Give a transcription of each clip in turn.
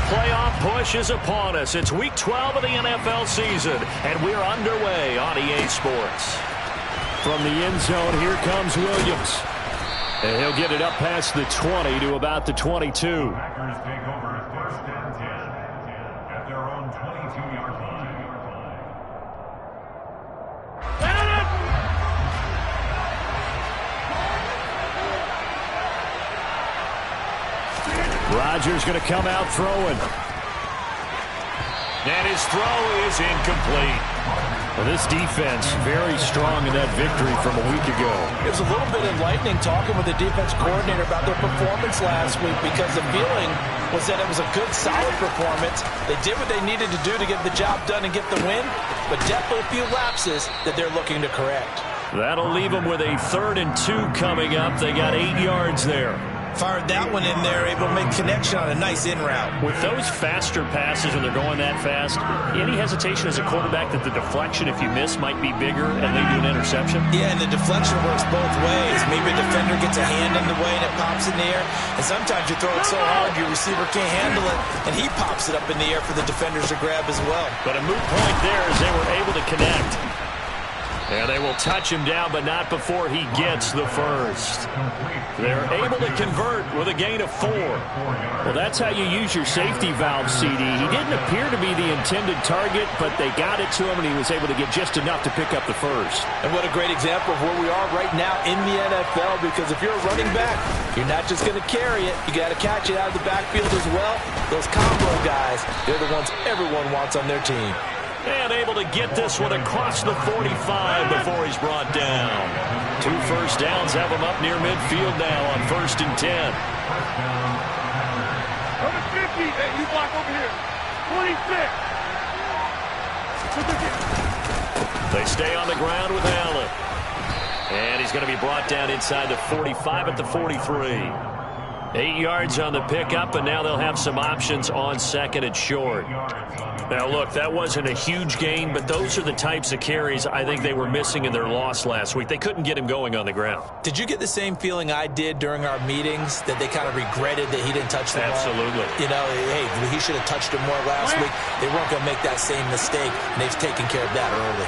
playoff push is upon us. It's Week 12 of the NFL season, and we're underway on EA Sports. From the end zone, here comes Williams. And he'll get it up past the 20 to about the 22. Packers take over first and 10 at their own 22-yard line. Rodgers going to come out throwing. And his throw is incomplete. Well, this defense very strong in that victory from a week ago. It was a little bit enlightening talking with the defense coordinator about their performance last week, because the feeling was that it was a good, solid performance. They did what they needed to do to get the job done and get the win, but definitely a few lapses that they're looking to correct. That'll leave them with a 3rd and 2 coming up. They got 8 yards there. Fired that one in there, able to make connection on a nice in route. With those faster passes, when they're going that fast, any hesitation as a quarterback that the deflection, if you miss, might be bigger and lead to an interception? Yeah, and the deflection works both ways. Maybe a defender gets a hand in the way and it pops in the air, and sometimes you throw it so hard your receiver can't handle it, and he pops it up in the air for the defenders to grab as well. But a moot point there as they were able to connect. And they will touch him down, but not before he gets the first. They're able to convert with a gain of 4. Well, that's how you use your safety valve, CD. He didn't appear to be the intended target, but they got it to him, and he was able to get just enough to pick up the first. And what a great example of where we are right now in the NFL, because if you're a running back, you're not just going to carry it. You got to catch it out of the backfield as well. Those combo guys, they're the ones everyone wants on their team. And able to get this one across the 45 before he's brought down. 2 first downs have him up near midfield now on 1st and 10. Number 50, hey, you block over here. 26. They stay on the ground with Allen. And he's going to be brought down inside the 45 at the 43. 8 yards on the pickup, and now they'll have some options on 2nd and short. Now, look, that wasn't a huge gain, but those are the types of carries I think they were missing in their loss last week. They couldn't get him going on the ground. Did you get the same feeling I did during our meetings, that they kind of regretted that he didn't touch the ball? Absolutely. You know, hey, he should have touched it more last week. They weren't going to make that same mistake, and they've taken care of that early.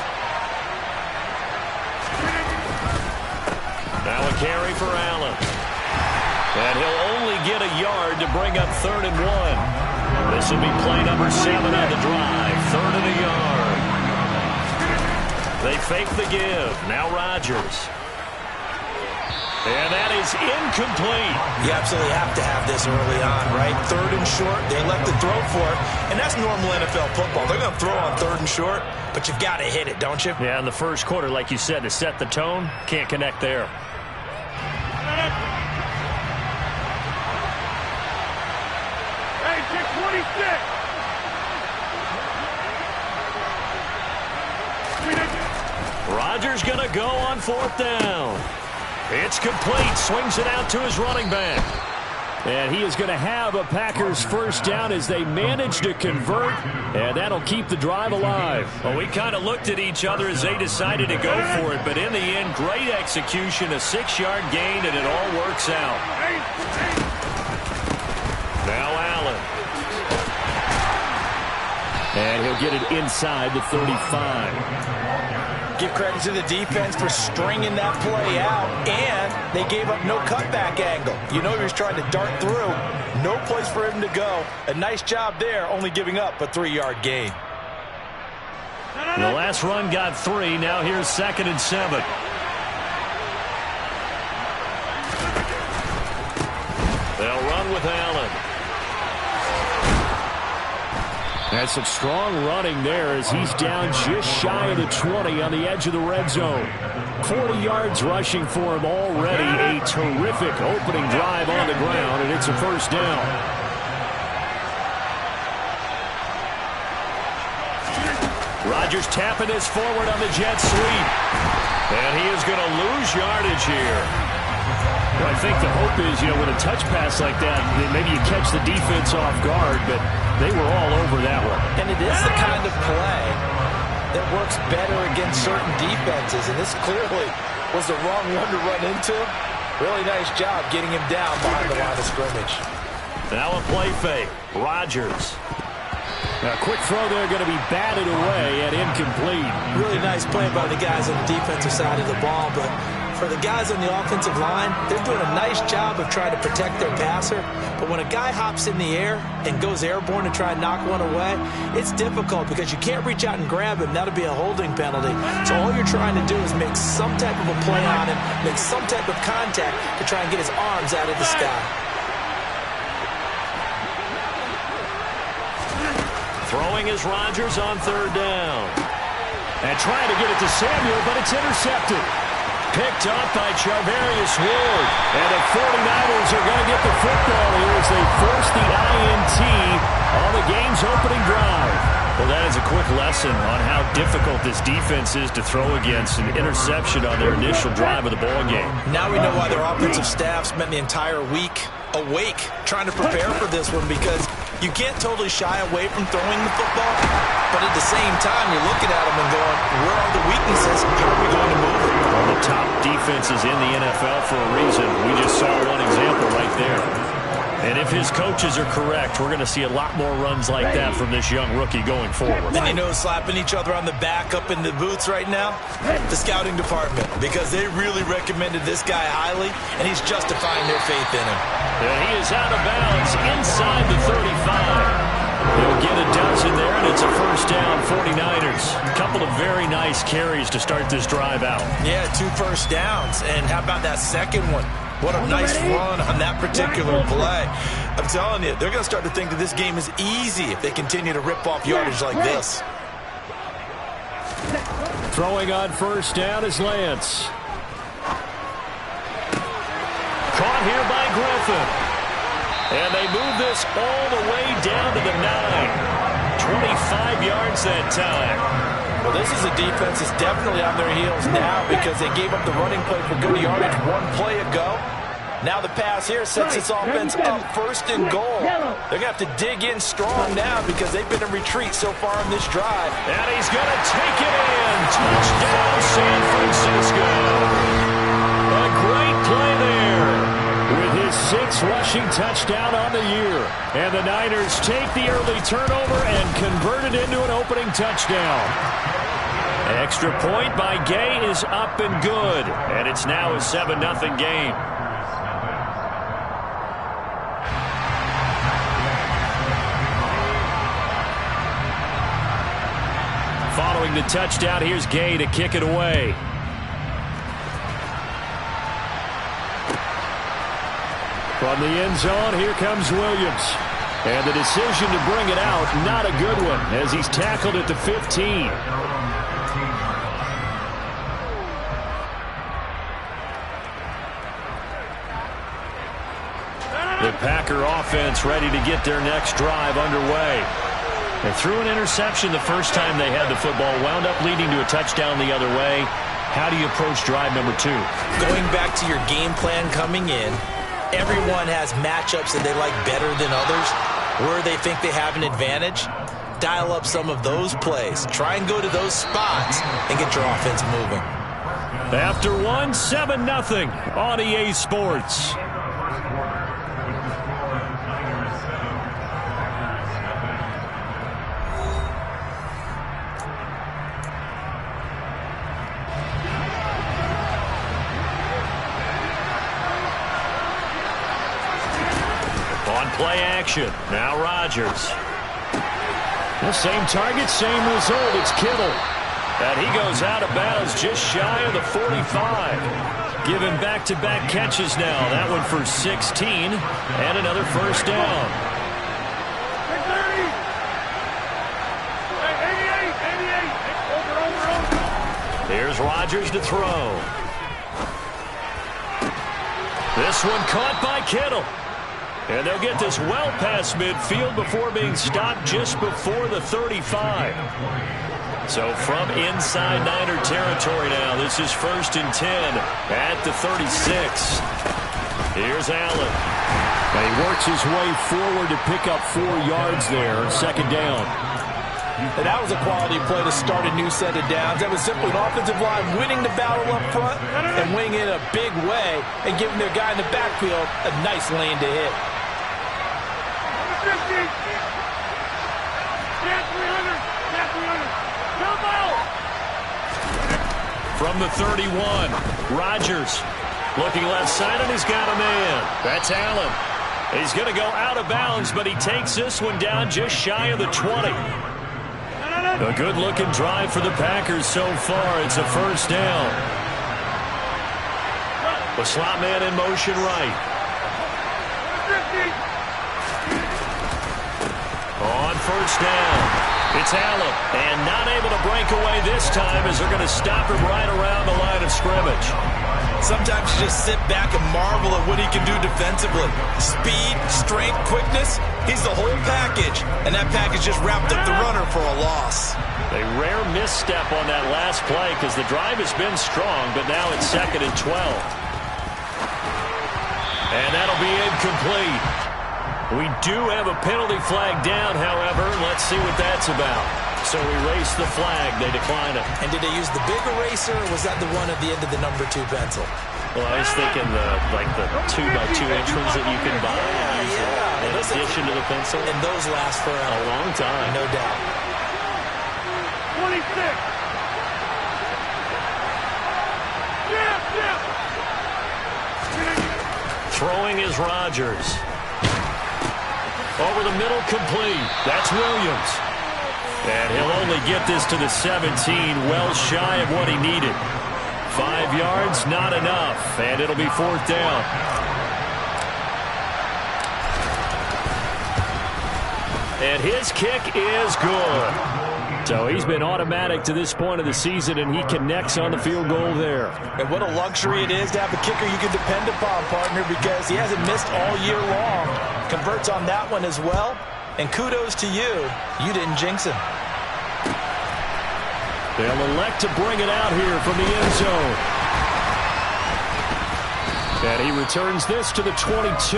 Now a carry for Allen. And he'll only get a yard to bring up 3rd and 1. This will be play number 7 on the drive. 3rd and a yard. They fake the give. Now Rodgers. And that is incomplete. You absolutely have to have this early on, right? 3rd and short, they left the throw for it. And that's normal NFL football. They're going to throw on 3rd and short, but you've got to hit it, don't you? Yeah, in the first quarter, like you said, to set the tone, can't connect there. Rodgers going to go on 4th down. It's complete. Swings it out to his running back. And he is going to have a Packers first down as they manage to convert, and that'll keep the drive alive. Well, we kind of looked at each other as they decided to go for it, but in the end, great execution, a 6-yard gain, and it all works out. Now Allen. And he'll get it inside the 35. Give credit to the defense for stringing that play out, and they gave up no cutback angle. You know he was trying to dart through. No place for him to go. A nice job there, only giving up a 3-yard gain. The last run got 3. Now here's 2nd and 7. They'll run with Allen. That's some strong running there as he's down just shy of the 20 on the edge of the red zone. 40 yards rushing for him already. A terrific opening drive on the ground, and it's a first down. Rodgers tapping this forward on the jet sweep. And he is going to lose yardage here. Well, I think the hope is, you know, with a touch pass like that, maybe you catch the defense off guard, but they were all over that one. And it is the kind of play that works better against certain defenses, and this clearly was the wrong one to run into. Really nice job getting him down behind the line of scrimmage. Now a play fake. Rodgers. A quick throw there going to be batted away and incomplete. Really nice play by the guys on the defensive side of the ball, but for the guys on the offensive line, they're doing a nice job of trying to protect their passer. But when a guy hops in the air and goes airborne to try and knock one away, it's difficult because you can't reach out and grab him. That'll be a holding penalty. So all you're trying to do is make some type of a play on him, make some type of contact to try and get his arms out of the sky. Throwing is Rodgers on third down. And trying to get it to Samuel, but it's intercepted. Picked up by Charvarius Ward. And the 49ers are going to get the football here as they force the INT on the game's opening drive. Well, that is a quick lesson on how difficult this defense is to throw against. An interception on their initial drive of the ball game. Now we know why their offensive staff spent the entire week awake trying to prepare for this one, because you can't totally shy away from throwing the football, but at the same time, you're looking at them and going, where are the weaknesses? How are we going to move it? One of the top defenses in the NFL for a reason. We just saw one example right there. And if his coaches are correct, we're going to see a lot more runs like that from this young rookie going forward. And you know, slapping each other on the back up in the booths right now? The scouting department, because they really recommended this guy highly, and he's justifying their faith in him. And he is out of bounds inside the 35. He'll get a dozen there, and it's a first down, 49ers. A couple of very nice carries to start this drive out. Yeah, 2 first downs. And how about that second one? What a nice run on that particular play. I'm telling you, they're going to start to think that this game is easy if they continue to rip off yardage like this. Throwing on first down is Lance. Caught here by Griffin. And they move this all the way down to the 9. 25 yards that time. Well, this is a defense that's definitely on their heels now because they gave up the running play for good yardage one play ago. Now the pass here sets this offense up first and goal. They're going to have to dig in strong now because they've been in retreat so far in this drive. And he's going to take it in. Touchdown, San Francisco. A great play there. With his 6th rushing touchdown on the year. And the Niners take the early turnover and convert it into an opening touchdown. Extra point by Gay is up and good. And it's now a 7-0 game. Following the touchdown, here's Gay to kick it away. From the end zone, here comes Williams. And the decision to bring it out, not a good one, as he's tackled at the 15. The Packer offense ready to get their next drive underway. They threw an interception the first time they had the football, wound up leading to a touchdown the other way. How do you approach drive number 2? Going back to your game plan coming in, everyone has matchups that they like better than others, where they think they have an advantage. Dial up some of those plays. Try and go to those spots and get your offense moving. After 7-0 on EA Sports. Play action. Now Rodgers. The same target, same result. It's Kittle. And he goes out of bounds just shy of the 45. Giving back-to-back catches now. That one for 16. And another first down. 88. Here's Rodgers to throw. This one caught by Kittle. And they'll get this well past midfield before being stopped just before the 35. So from inside Niner territory now, this is 1st and 10 at the 36. Here's Allen. And he works his way forward to pick up 4 yards there on 2nd down. And that was a quality play to start a new set of downs. That was simply an offensive line winning the battle up front and winning it in a big way and giving their guy in the backfield a nice lane to hit. From the 31, Rodgers looking left side, and he's got a man. That's Allen. He's going to go out of bounds, but he takes this one down just shy of the 20. A good-looking drive for the Packers so far. It's a first down. The slot man in motion right. On first down, it's Allen, and not able to break away this time as they're going to stop him right around the line of scrimmage. Sometimes you just sit back and marvel at what he can do defensively. Speed, strength, quickness, he's the whole package. And that package just wrapped up the runner for a loss. A rare misstep on that last play because the drive has been strong, but now it's 2nd and 12. And that'll be incomplete. We do have a penalty flag down, however. Let's see what that's about. So erase the flag. They decline it. And did they use the big eraser, or was that the one at the end of the number 2 pencil? Well, I was thinking the 2x2 inch ones that you can buy in addition to the pencil. And those last for a long time. No doubt. 26. Throwing is Rodgers. Over the middle, complete. That's Williams. And he'll only get this to the 17, well shy of what he needed. 5 yards, not enough, and it'll be 4th down. And his kick is good. So he's been automatic to this point of the season, and he connects on the field goal there. And what a luxury it is to have a kicker you can depend upon, partner, because he hasn't missed all year long. Converts on that one as well. And kudos to you. You didn't jinx him. They'll elect to bring it out here from the end zone. And he returns this to the 22.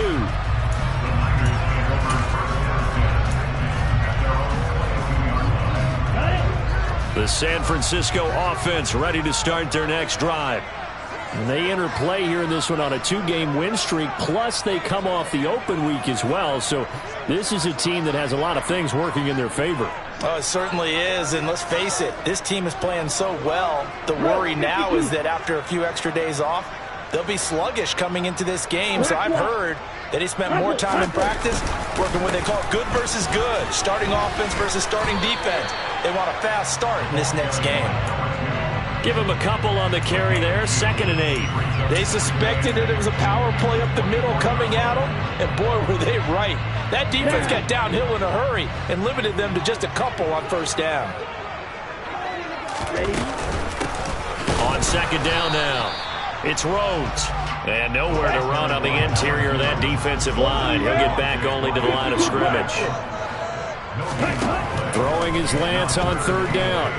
The San Francisco offense ready to start their next drive. And they enter play here in this one on a 2-game win streak, plus they come off the open week as well. So this is a team that has a lot of things working in their favor. Oh, it certainly is, and let's face it, this team is playing so well. The worry now is that after a few extra days off, they'll be sluggish coming into this game. So I've heard that he spent more time in practice working what they call good versus good, starting offense versus starting defense. They want a fast start in this next game. Give him a couple on the carry there, 2nd and 8. They suspected that it was a power play up the middle coming at them, and boy, were they right. That defense got downhill in a hurry and limited them to just a couple on first down. On 2nd down now, it's Rhodes. And nowhere to run on the interior of that defensive line. He'll get back only to the line of scrimmage. Throwing his Lance on 3rd down.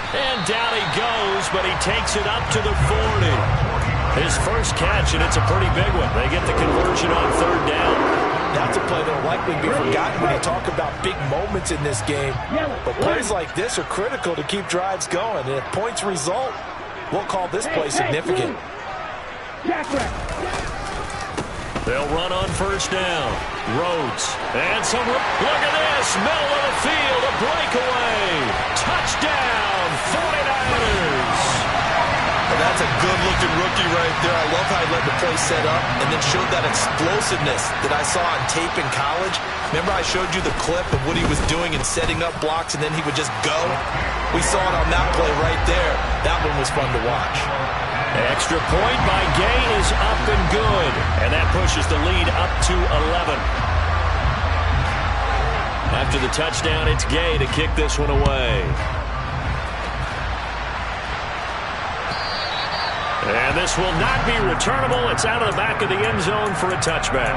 And down he goes, but he takes it up to the 40. His first catch, and it's a pretty big one. They get the conversion on 3rd down. That's a play that will likely be forgotten when you talk about big moments in this game. But plays like this are critical to keep drives going. And if points result, we'll call this play significant. They'll run on first down. Rhodes. And some. Look at this. Middle of the field. A breakaway. Touchdown. 49ers. Well, that's a good-looking rookie right there. I love how he let the play set up and then showed that explosiveness that I saw on tape in college. Remember I showed you the clip of what he was doing and setting up blocks, and then he would just go? We saw it on that play right there. That one was fun to watch. Extra point by Gay is up and good. And that pushes the lead up to 11. After the touchdown, it's Gay to kick this one away. And this will not be returnable. It's out of the back of the end zone for a touchback.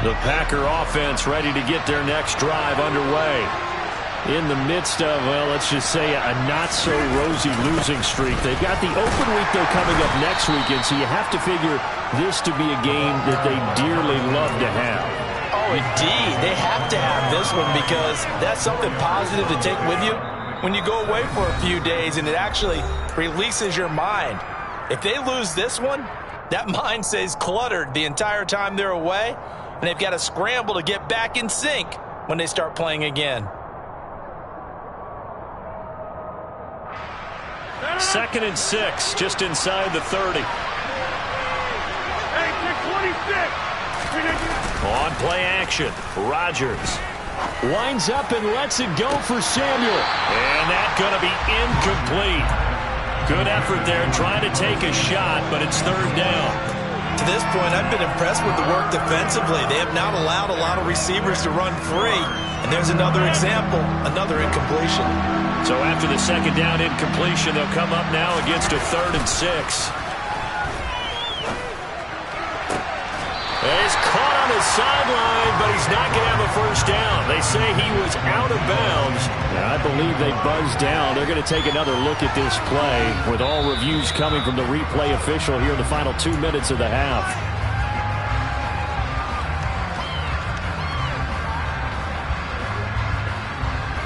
The Packer offense ready to get their next drive underway. In the midst of, well, let's just say a not-so-rosy losing streak. They've got the open week, though, coming up next weekend, so you have to figure this to be a game that they dearly love to have. Oh, a D. They have to have this one because that's something positive to take with you when you go away for a few days, and it actually releases your mind. If they lose this one, that mind stays cluttered the entire time they're away, and they've got to scramble to get back in sync when they start playing again. 2nd and 6, just inside the 30. Hey, 26. On play action, Rodgers winds up and lets it go for Samuel. And that's going to be incomplete. Good effort there trying to take a shot, but it's 3rd down. To this point, I've been impressed with the work defensively. They have not allowed a lot of receivers to run free. And there's another example, another incompletion. So after the 2nd down incompletion, they'll come up now against a 3rd and 6. He's caught on the sideline, but he's not going to have a 1st down. They say he was out of bounds. And I believe they buzzed down. They're going to take another look at this play with all reviews coming from the replay official here in the final 2 minutes of the half.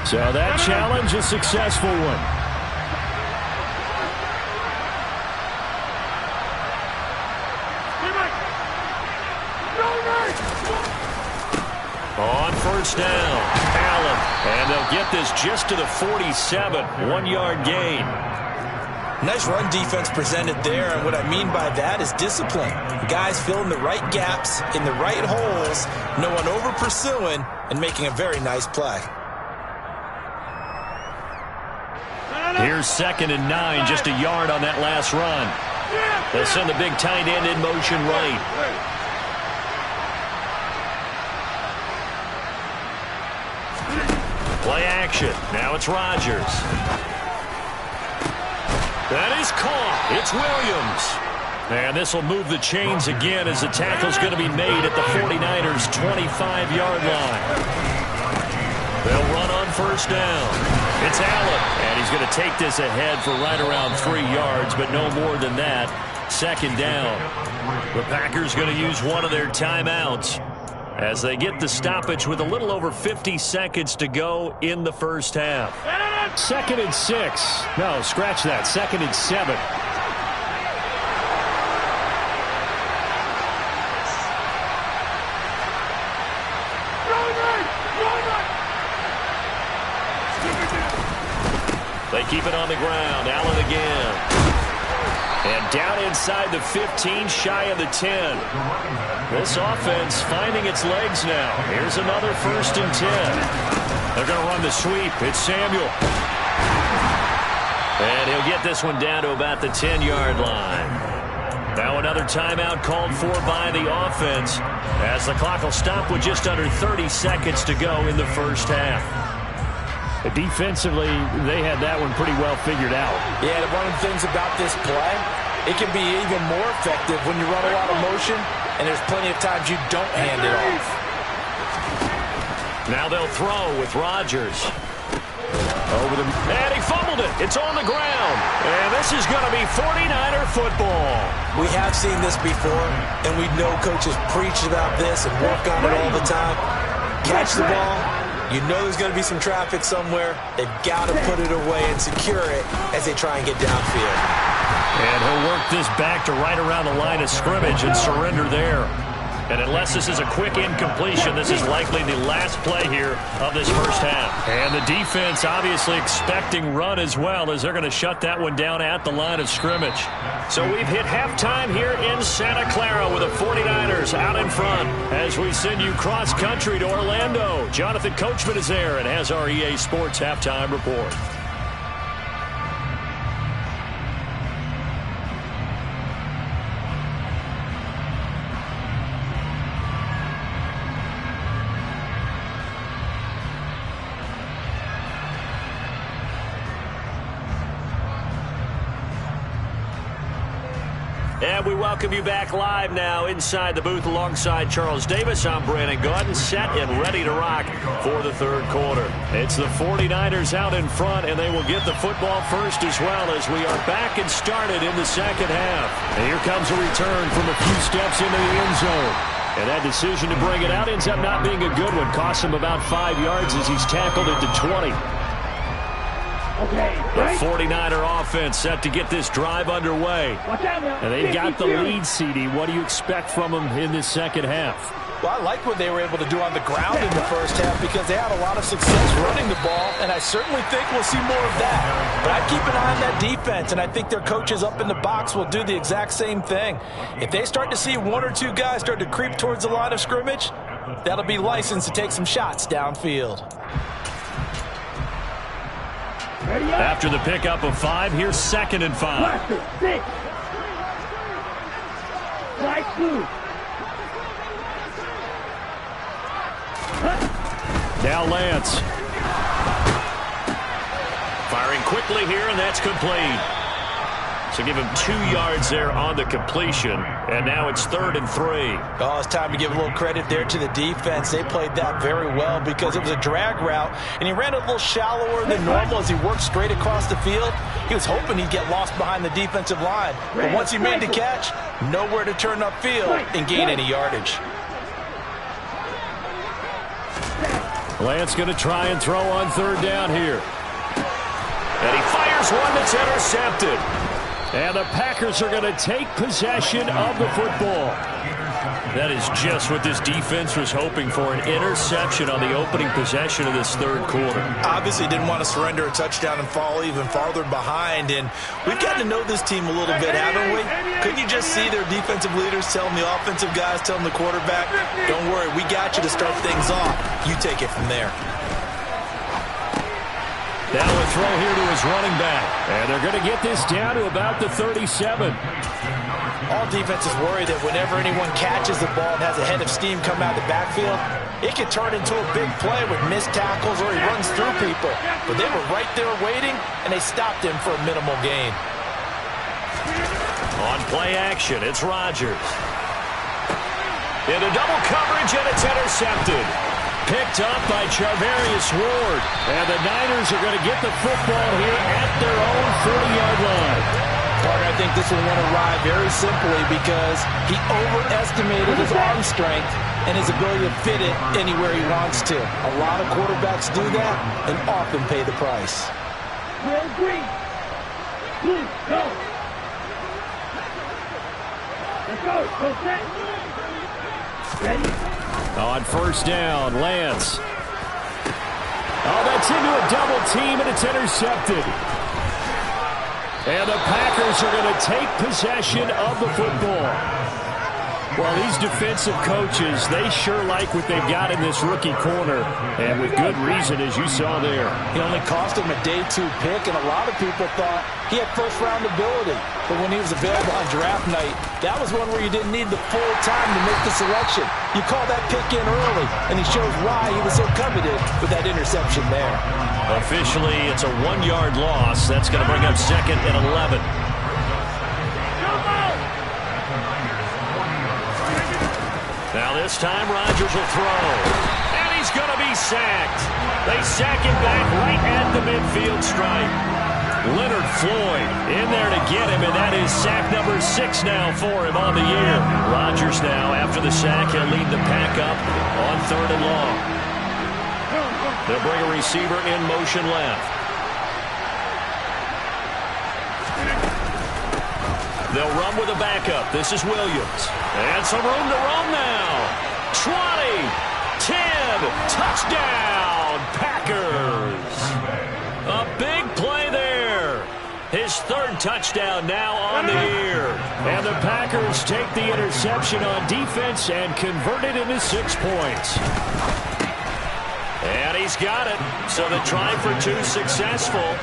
So that challenge, a successful one. On 1st down, Allen. And they'll get this just to the 47, 1-yard gain. Nice run defense presented there, and what I mean by that is discipline. Guys filling the right gaps in the right holes, no one over pursuing, and making a very nice play. Here's 2nd and 9, just a yard on that last run. They'll send the big tight end in motion right. Play action. Now it's Rodgers. That is caught. It's Williams. And this will move the chains again as the tackle's going to be made at the 49ers' 25-yard line. They'll run on 1st down. It's Allen. And he's going to take this ahead for right around 3 yards, but no more than that. 2nd down. The Packers going to use one of their timeouts as they get the stoppage with a little over 50 seconds to go in the 1st half. 2nd and 6. No, scratch that. 2nd and 7. They keep it on the ground. Allen again. And down inside the 15, shy of the 10. This offense finding its legs now. Here's another 1st and 10. They're going to run the sweep. It's Samuel. And he'll get this one down to about the 10-yard line. Now another timeout called for by the offense as the clock will stop with just under 30 seconds to go in the 1st half. Defensively, they had that one pretty well figured out. Yeah, one of the things about this play, it can be even more effective when you run a lot of motion, and there's plenty of times you don't hand it off. Now they'll throw with Rodgers. And he fumbled it. It's on the ground. And this is going to be 49er football. We have seen this before, and we know coaches preach about this and work on it all the time. Catch the ball. You know there's going to be some traffic somewhere. They've got to put it away and secure it as they try and get downfield. And he'll work this back to right around the line of scrimmage and surrender there. And unless this is a quick incompletion, this is likely the last play here of this 1st half. And the defense obviously expecting run as well as they're going to shut that one down at the line of scrimmage. So we've hit halftime here in Santa Clara with the 49ers out in front as we send you cross-country to Orlando. Jonathan Coachman is there and has our EA Sports halftime report. And we welcome you back live now inside the booth alongside Charles Davis. I'm Brandon Gaudin, set and ready to rock for the 3rd quarter. It's the 49ers out in front, and they will get the football first as well as we are back and started in the 2nd half. And here comes a return from a few steps into the end zone. And that decision to bring it out ends up not being a good one. Costs him about 5 yards as he's tackled at the 20. The 49er offense set to get this drive underway. And they've got the lead, CD. What do you expect from them in this second half? Well, I like what they were able to do on the ground in the first half because they had a lot of success running the ball, and I certainly think we'll see more of that. But I keep an eye on that defense, and I think their coaches up in the box will do the exact same thing. If they start to see one or two guys start to creep towards the line of scrimmage, that'll be licensed to take some shots downfield. After the pickup of 5, here's 2nd and 5. Now Lance. Firing quickly here, and that's complete. So give him 2 yards there on the completion, and now it's 3rd and 3. Oh, it's time to give a little credit there to the defense. They played that very well because it was a drag route, and he ran a little shallower than normal as he worked straight across the field. He was hoping he'd get lost behind the defensive line, but once he made the catch, nowhere to turn upfield and gain any yardage. Lance going to try and throw on 3rd down here. And he fires one that's intercepted. And the Packers are going to take possession of the football. That is just what this defense was hoping for, an interception on the opening possession of this 3rd quarter. Obviously didn't want to surrender a touchdown and fall even farther behind, and we've gotten to know this team a little bit, haven't we? Couldn't you just see their defensive leaders telling the offensive guys, telling the quarterback, don't worry, we got you to start things off. You take it from there. Now a throw here to his running back. And they're going to get this down to about the 37. All defenses worry that whenever anyone catches the ball and has a head of steam come out of the backfield, it can turn into a big play with missed tackles or he runs through people. But they were right there waiting, and they stopped him for a minimal gain. On play action, it's Rodgers. Into double coverage, and it's intercepted. Picked up by Charvarius Ward. And the Niners are going to get the football here at their own 40-yard line. Carter, I think this one went awry very simply because he overestimated his arm strength and his ability to fit it anywhere he wants to. A lot of quarterbacks do that and often pay the price. Green. Blue, go. Let's go. Go set. Ready? On 1st down, Lance. Oh, that's into a double team, and it's intercepted. And the Packers are going to take possession of the football. Well, these defensive coaches, they sure like what they've got in this rookie corner, and with good reason, as you saw there. He only cost him a day 2 pick, and a lot of people thought he had first-round ability. But when he was available on draft night, that was one where you didn't need the full time to make the selection. You call that pick in early, and he shows why he was so coveted with that interception there. Officially, it's a 1-yard loss. That's going to bring up 2nd and 11. Now this time, Rodgers will throw. And he's going to be sacked. They sack him back right at the midfield stripe. Leonard Floyd in there to get him, and that is sack number 6 now for him on the year. Rodgers now, after the sack, he'll lead the pack up on 3rd and long. They'll bring a receiver in motion left. They'll run with a backup. This is Williams. And some room to run now. 20, 10, touchdown, Packers. A big play there. His 3rd touchdown now on the year. And the Packers take the interception on defense and convert it into 6 points. And he's got it. So the try for 2 successful.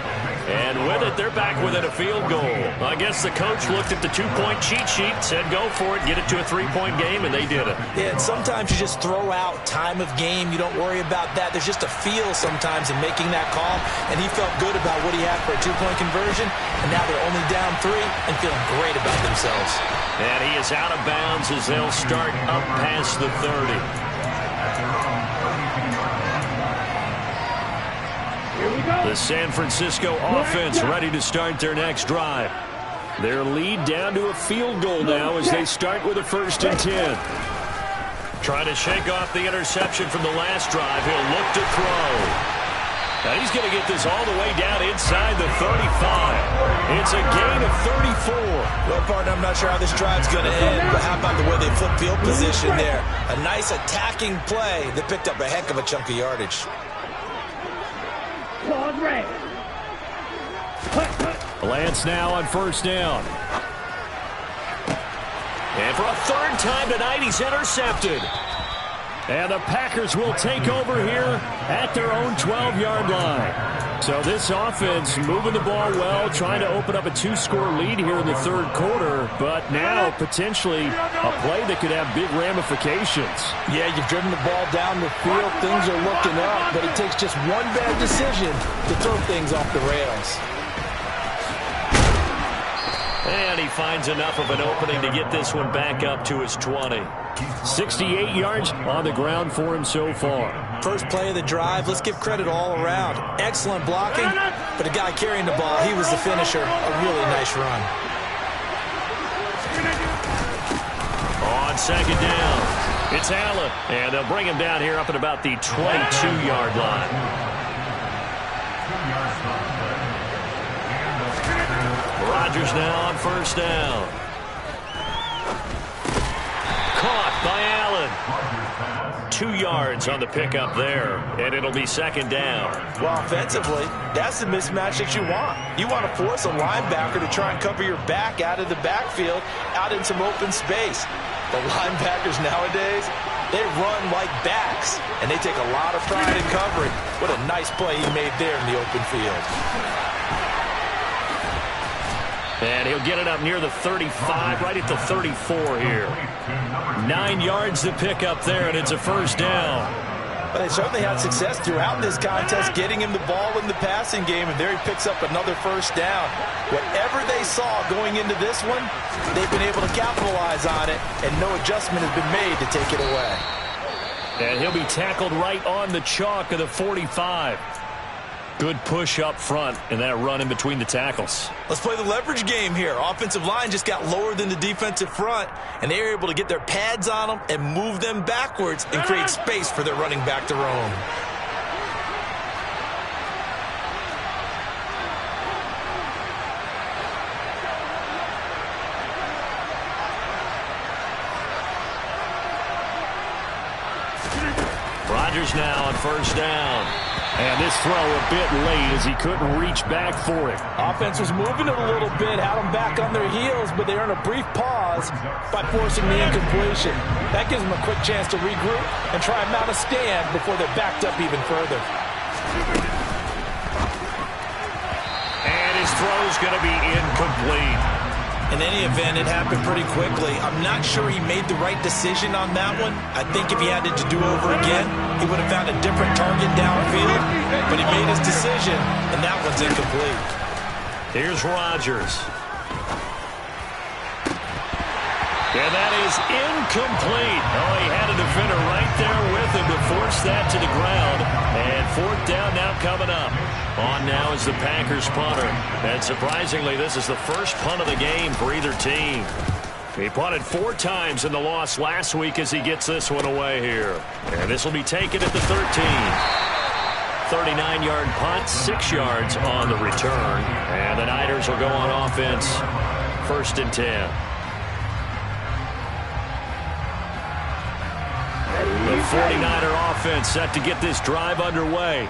And with it, they're back within a field goal. I guess the coach looked at the 2-point cheat sheet, said go for it, get it to a 3-point game, and they did it. Yeah, and sometimes you just throw out time of game. You don't worry about that. There's just a feel sometimes in making that call, and he felt good about what he had for a 2-point conversion, and now they're only down 3 and feeling great about themselves. And he is out of bounds as they'll start up past the 30. The San Francisco offense ready to start their next drive. Their lead down to a field goal now as they start with a 1st and 10. Trying to shake off the interception from the last drive. He'll look to throw. And he's going to get this all the way down inside the 35. It's a gain of 34. Well, partner, I'm not sure how this drive's going to end, but how about the way they flip field position there? A nice attacking play that picked up a heck of a chunk of yardage. Lance now on first down. And for a third time tonight, he's intercepted. And the Packers will take over here at their own 12-yard line. So this offense moving the ball well, trying to open up a 2-score lead here in the third quarter, but now potentially a play that could have big ramifications. Yeah, you've driven the ball down the field. Things are looking up, but it takes just one bad decision to throw things off the rails. And he finds enough of an opening to get this one back up to his 20. 68 yards on the ground for him so far. First play of the drive, let's give credit all around. Excellent blocking, but the guy carrying the ball, he was the finisher. A really nice run. On second down, it's Allen. And they'll bring him down here up at about the 22-yard line. Rodgers now on first down. Caught by Allen. 2 yards on the pickup there, and it'll be second down. Well, offensively, that's the mismatch that you want. You want to force a linebacker to try and cover your back out of the backfield, out in some open space. The linebackers nowadays, they run like backs, and they take a lot of pride in covering. What a nice play he made there in the open field. And he'll get it up near the 35, right at the 34 here. 9 yards to pick up there, and it's a first down. But they certainly had success throughout this contest, getting him the ball in the passing game, and there he picks up another first down. Whatever they saw going into this one, they've been able to capitalize on it, and no adjustment has been made to take it away. And he'll be tackled right on the chalk of the 45. Good push up front and that run in between the tackles. Let's play the leverage game here. Offensive line just got lower than the defensive front, and they were able to get their pads on them and move them backwards and create space for their running back to roam. Rodgers now on first down. And this throw a bit late as he couldn't reach back for it. Offense was moving it a little bit, had them back on their heels, but they earned a brief pause by forcing the incompletion. That gives them a quick chance to regroup and try and mount a stand before they're backed up even further. And his throw's going to be incomplete. In any event, it happened pretty quickly. I'm not sure he made the right decision on that one. I think if he had it to do over again, he would have found a different target downfield. But he made his decision, and that one's incomplete. Here's Rodgers. And that is incomplete. Oh, he had a defender right there with him to force that to the ground. And fourth down now coming up. On now is the Packers punter. And surprisingly, this is the first punt of the game for either team. He punted 4 times in the loss last week as he gets this one away here. And this will be taken at the 13. 39-yard punt, 6 yards on the return. And the Niners will go on offense, 1st and 10. The 49er offense set to get this drive underway.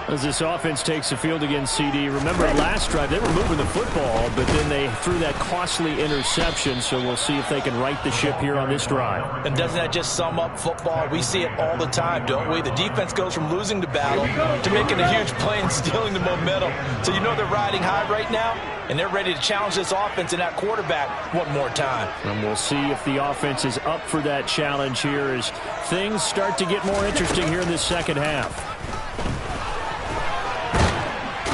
As this offense takes the field against CD, remember last drive they were moving the football, but then they threw that costly interception, so we'll see if they can right the ship here on this drive. And doesn't that just sum up football? We see it all the time, don't we? The defense goes from losing the battle to making a huge play and stealing the momentum. So you know they're riding high right now, and they're ready to challenge this offense and that quarterback one more time. And we'll see if the offense is up for that challenge here as things start to get more interesting here in this second half.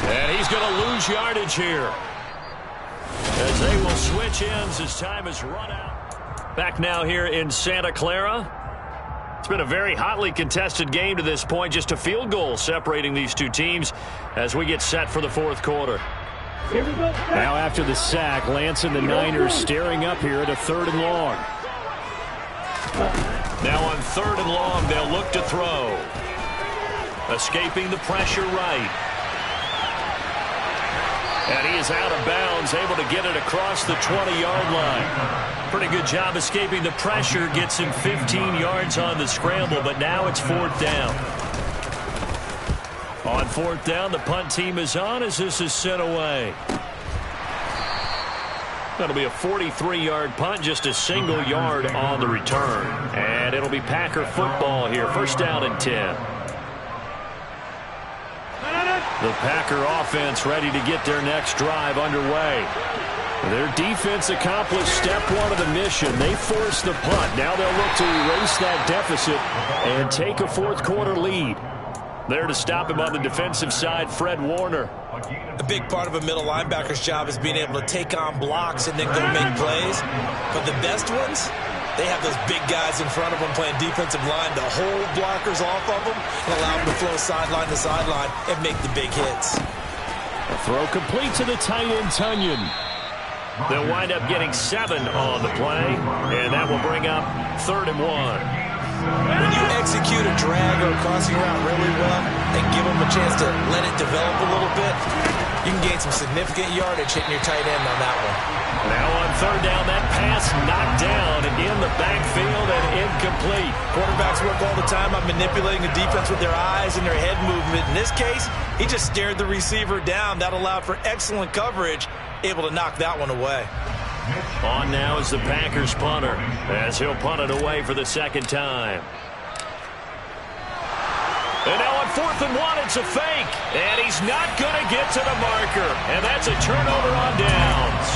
And he's going to lose yardage here as they will switch ends as time has run out. Back now here in Santa Clara. It's been a very hotly contested game to this point. Just a field goal separating these two teams as we get set for the fourth quarter. Now after the sack, Lance and the Niners staring up here at a 3rd and long. Now on 3rd and long, they'll look to throw. Escaping the pressure right. And he is out of bounds, able to get it across the 20-yard line. Pretty good job escaping the pressure. Gets him 15 yards on the scramble, but now it's 4th down. On 4th down, the punt team is on as this is sent away. That'll be a 43-yard punt, just a single yard on the return. And it'll be Packer football here. 1st down and 10. The Packer offense ready to get their next drive underway. Their defense accomplished step 1 of the mission. They forced the punt. Now they'll look to erase that deficit and take a 4th quarter lead. There to stop him on the defensive side, Fred Warner. A big part of a middle linebacker's job is being able to take on blocks and then go make plays. But the best ones, they have those big guys in front of them playing defensive line to hold blockers off of them and allow them to flow sideline to sideline and make the big hits. A throw complete to the tight end, Tunyon. They'll wind up getting 7 on the play, and that will bring up 3rd and 1. When you execute a drag or a crossing route really well and give them a chance to let it develop a little bit, you can gain some significant yardage hitting your tight end on that one. Now on 3rd down, that pass knocked down in the backfield and incomplete. Quarterbacks work all the time on manipulating the defense with their eyes and their head movement. In this case, he just stared the receiver down. That allowed for excellent coverage, able to knock that one away. On now is the Packers punter, as he'll punt it away for the 2nd time. And now on 4th and 1, it's a fake. And he's not going to get to the marker. And that's a turnover on downs.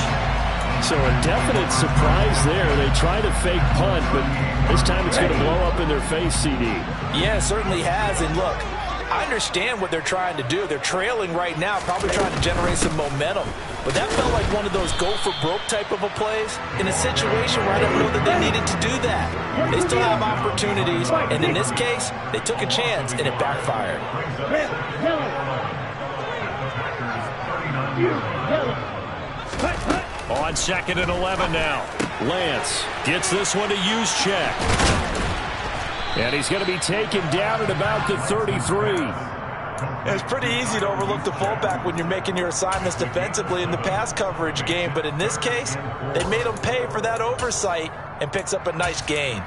So a definite surprise there. They try to fake punt, but this time it's going to blow up in their face, CD. Yeah, it certainly has. And look, I understand what they're trying to do. They're trailing right now, probably trying to generate some momentum. But that felt like one of those go-for-broke type of a plays in a situation where I don't know that they needed to do that. They still have opportunities, and in this case, they took a chance, and it backfired. On 2nd and 11 now. Lance gets this one to use check. And he's going to be taken down at about the 33. It's pretty easy to overlook the fullback when you're making your assignments defensively in the pass coverage game, but in this case, they made him pay for that oversight and picks up a nice gain.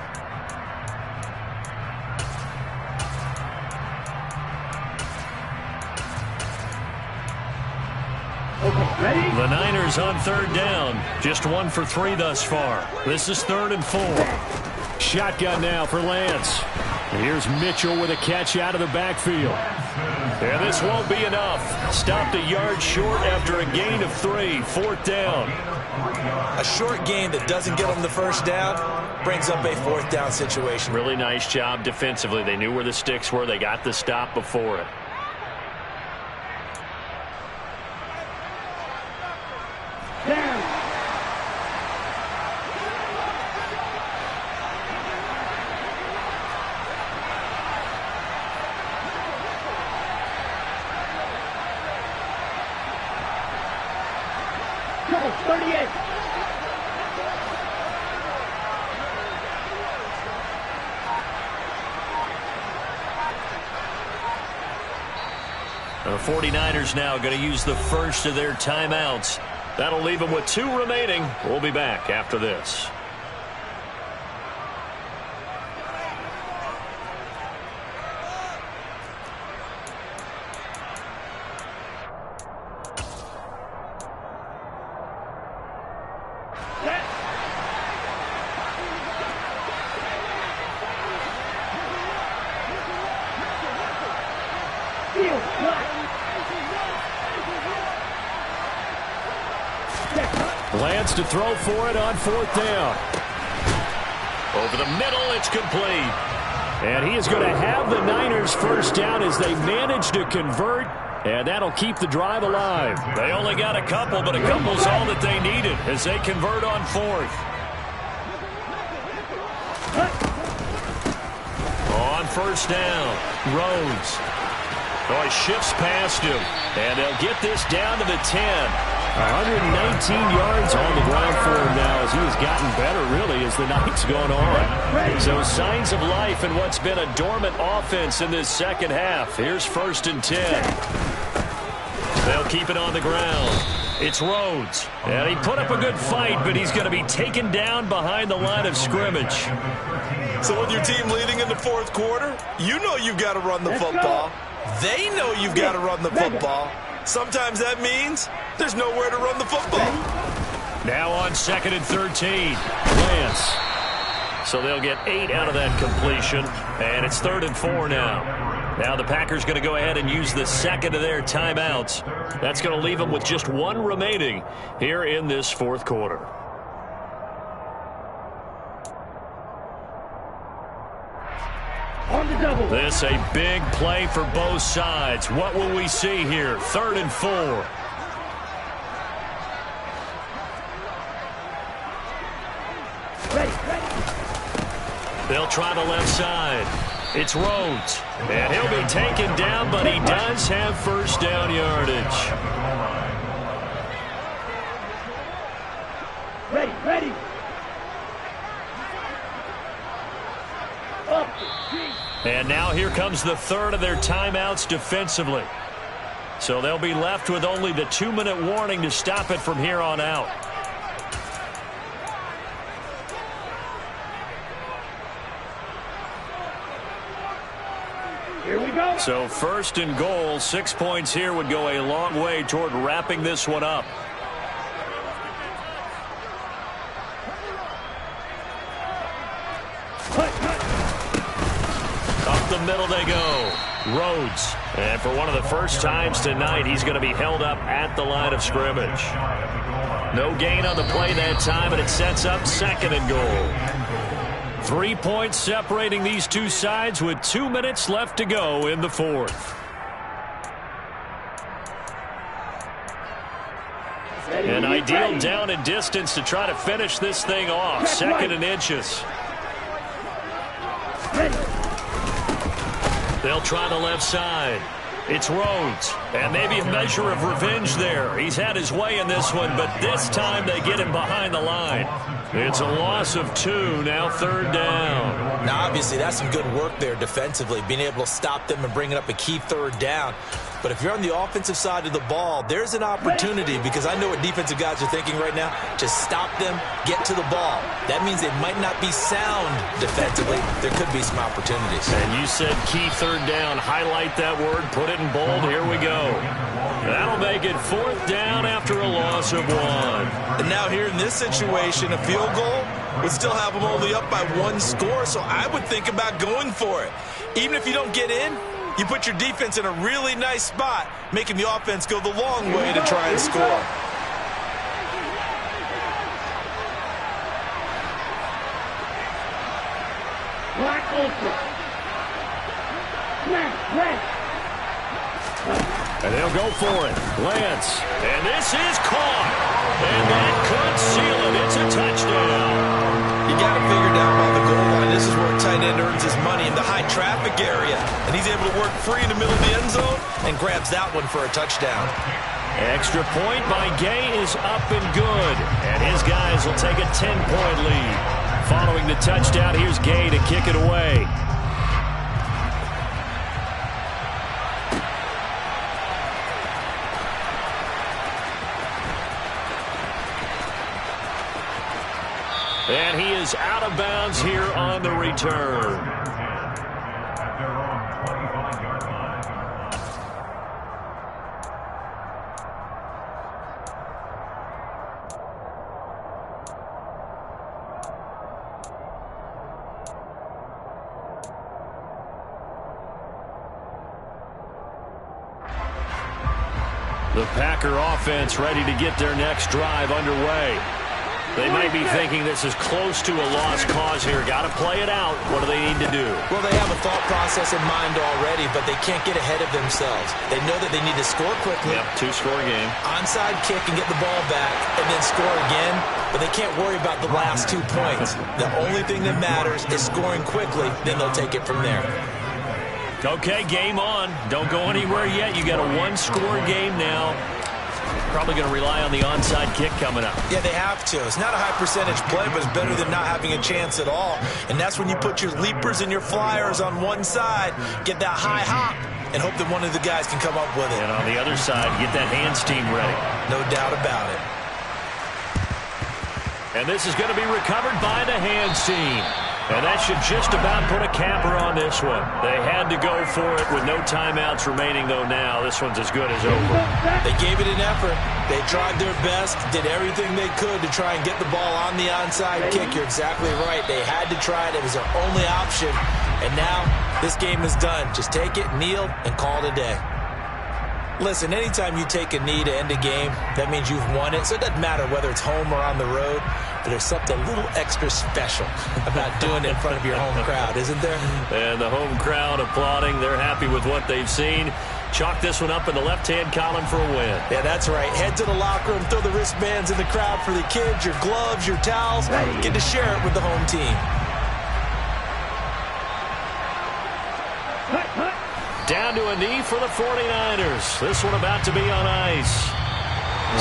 The Niners on 3rd down. Just 1 for 3 thus far. This is 3rd and 4. Shotgun now for Lance. And here's Mitchell with a catch out of the backfield. And this won't be enough. Stopped a yard short after a gain of 3. 4th down. A short gain that doesn't get them the 1st down brings up a 4th down situation. Really nice job defensively. They knew where the sticks were. They got the stop before it. The 49ers now going to use the first of their timeouts. That'll leave them with 2 remaining. We'll be back after this. Lance to throw for it on 4th down. Over the middle, it's complete. And he is going to have the Niners 1st down as they manage to convert, and that'll keep the drive alive. They only got a couple, but a couple's all that they needed as they convert on 4th. On 1st down, Rhodes. Oh, he shifts past him, and they'll get this down to the 10. 119 yards on the ground for him now as he has gotten better, really, as the night's gone on. So signs of life in what's been a dormant offense in this second half. Here's 1st and 10. They'll keep it on the ground. It's Rhodes. And he put up a good fight, but he's going to be taken down behind the line of scrimmage. So with your team leading in the 4th quarter, you know you've got to run the football. They know you've got to run the football. Sometimes that means there's nowhere to run the football. Now on 2nd and 13. Lance. So they'll get 8 out of that completion. And it's 3rd and 4 now. Now the Packers going to go ahead and use the second of their timeouts. That's going to leave them with just 1 remaining here in this 4th quarter. On the double. This a big play for both sides. What will we see here? 3rd and 4. Ready. They'll try the left side. It's Rhodes. And he'll be taken down, but he does have 1st down yardage. Ready. Up. And now here comes the 3rd of their timeouts defensively. So they'll be left with only the 2-minute warning to stop it from here on out. Here we go. So 1st and goal, 6 points here would go a long way toward wrapping this one up. Up the middle they go. Rhodes. And for one of the first times tonight, he's going to be held up at the line of scrimmage. No gain on the play that time, and it sets up 2nd and goal. 3 points separating these two sides with 2 minutes left to go in the 4th. An ideal down and distance to try to finish this thing off. 2nd and inches. They'll try the left side. It's Rhodes. And maybe a measure of revenge there. He's had his way in this one, but this time they get him behind the line. It's a loss of 2, now 3rd down. Now, obviously, that's some good work there defensively, being able to stop them and bringing up a key 3rd down. But if you're on the offensive side of the ball, there's an opportunity, because I know what defensive guys are thinking right now, to stop them, get to the ball. That means they might not be sound defensively. There could be some opportunities. And you said key 3rd down. Highlight that word. Put it in bold. Here we go. That'll make it 4th down after a loss of 1. And now here in this situation, a field goal would still have them only up by 1 score, so I would think about going for it. Even if you don't get in, you put your defense in a really nice spot, making the offense go the long way to try and score. Black ultra. Smash. And they'll go for it. Lance. And this is caught. And that could seal it. It's a touchdown. You got to figure down by the goal line. This is where a tight end earns his money, in the high traffic area. And he's able to work free in the middle of the end zone and grabs that one for a touchdown. Extra point by Gay is up and good. And his guys will take a 10-point lead. Following the touchdown, here's Gay to kick it away. And he is out of bounds here on the return. At their own 25-yard line. The Packer offense ready to get their next drive underway. They might be thinking this is close to a lost cause here. Got to play it out. What do they need to do? Well, they have a thought process in mind already, but they can't get ahead of themselves. They know that they need to score quickly. Yep, 2-score game. Onside kick and get the ball back and then score again, but they can't worry about the last 2 points. The only thing that matters is scoring quickly, then they'll take it from there. Okay, game on. Don't go anywhere yet. You got a 1-score game now. Probably going to rely on the onside kick coming up. Yeah, they have to. It's not a high percentage play, but it's better than not having a chance at all. And that's when you put your leapers and your flyers on one side, get that high hop, and hope that one of the guys can come up with it. And on the other side, get that hands team ready. No doubt about it. And this is going to be recovered by the hands team. And that should just about put a capper on this one. They had to go for it with no timeouts remaining, though now this one's as good as over. They gave it an effort. They tried their best, did everything they could to try and get the ball on the onside kick. You're exactly right. They had to try it. It was their only option. And now this game is done. Just take it, kneel, and call it a day. Listen, anytime you take a knee to end a game, that means you've won it. So it doesn't matter whether it's home or on the road, but there's something a little extra special about doing it in front of your home crowd, isn't there? And the home crowd applauding. They're happy with what they've seen. Chalk this one up in the left-hand column for a win. Yeah, that's right. Head to the locker room, throw the wristbands in the crowd for the kids, your gloves, your towels. Get to share it with the home team. Down to a knee for the 49ers. This one about to be on ice.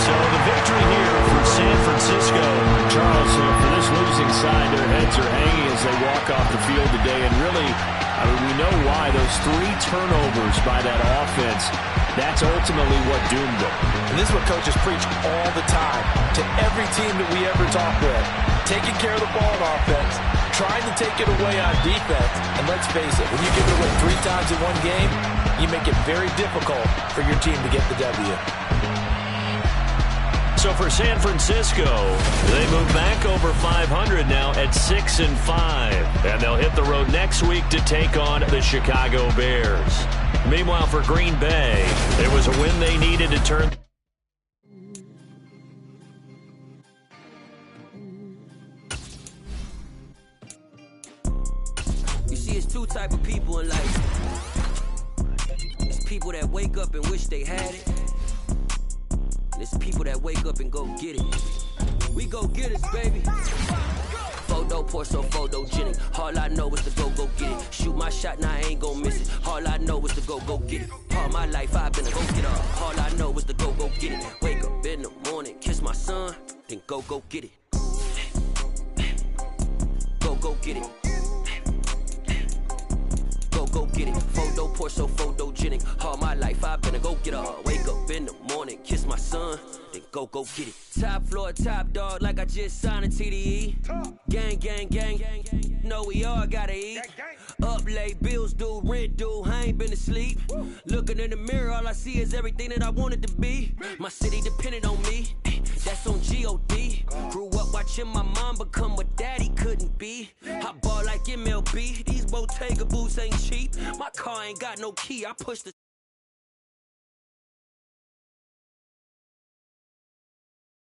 So the victory here for San Francisco. Charles, for this losing side, their heads are hanging as they walk off the field today. And really, I mean, we know why. Those 3 turnovers by that offense, that's ultimately what doomed them. And this is what coaches preach all the time to every team that we ever talk with. Taking care of the ball on offense, trying to take it away on defense. And let's face it, when you give it away 3 times in one game, you make it very difficult for your team to get the W. So for San Francisco, they move back over 500 now at 6-5. And they'll hit the road next week to take on the Chicago Bears. Meanwhile, for Green Bay, it was a win they needed to turn. You see, it's 2 type of people in life. It's people that wake up and wish they had it. And it's people that wake up and go get it. We go get it, baby. Photo pour so photogenic. All I know is to go get it. Shoot my shot, now I ain't gon' miss it. All I know is to go get it. All my life I've been a go-getter. All I know is to go get it. Wake up in the morning, kiss my son, then go get it. Go get it. Go get it. Photo pour so photogenic. All my life I've been a go-getter. Wake up in the morning, kiss my son, then go get it. Top floor, top dog, like I just signed a TDE. Gang, gang, gang, gang. Know we all gotta eat. Up late, bills due, rent due, I ain't been asleep. Looking in the mirror, all I see is everything that I wanted to be. My city depended on me, that's on G.O.D. Grew up watching my mom become what daddy couldn't be. I ball like MLB, these Bottega boots ain't cheap. My car ain't got no key, I push the